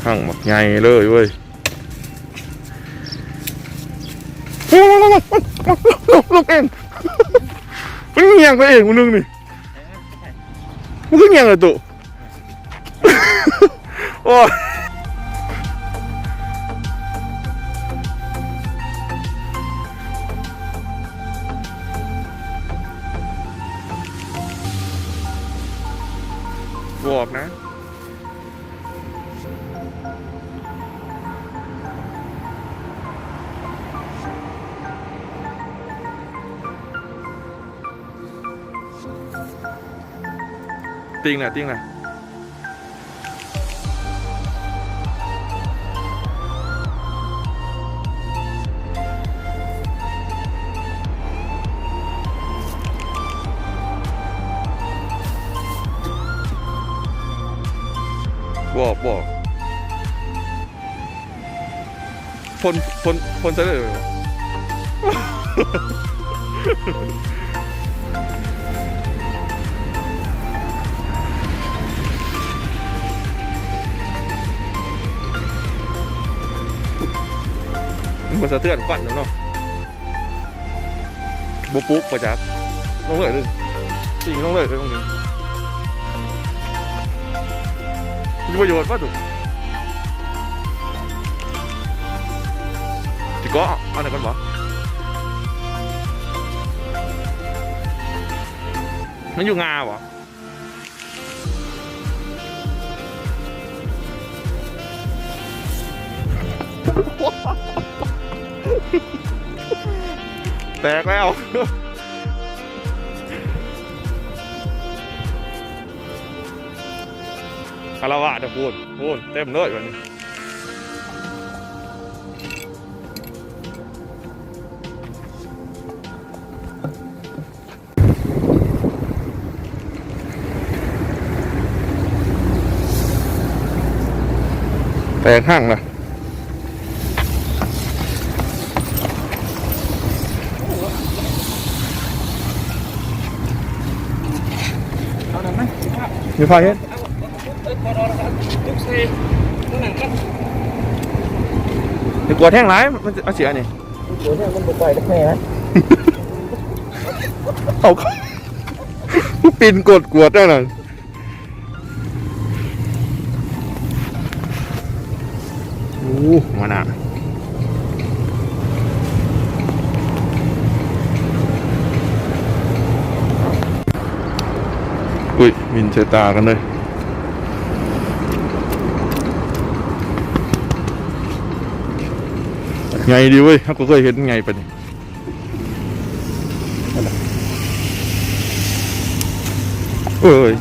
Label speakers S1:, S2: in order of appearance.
S1: หั่งหมักใหญ่เลยเว้ยลงเองมันเงียงไปเองมึงนึงนี่มันก็เงียงเลยตุโอ้ยบอกนะติ้งนะติ้งนะบอกคนซะเลยมันสะเทือนขวัญเนาะบุปุ๊บประจับลงเลยเลยจริงลงเลยตรงนี้มีประโยชน์ป่ะถูกจิก็เอาไหนกันวะมันอยู่งาวะแตกแล้วคาราวะจะพูดเต็มเลยวันนี้แตกห้างนะมีไฟเฮ็ดเดี๋ยวกลัวแท่งร้ายมันจะเอาเสียนี่กลัวแท่งมันบุกไปได้แค่ไหมเอาปีนกดกวดได้หน่อยโอ้มาหนาอุ้ยมินเชตากันเลยไงดีเว้ยถ้ากูเคยเห็นไงไปนี่เอ้ย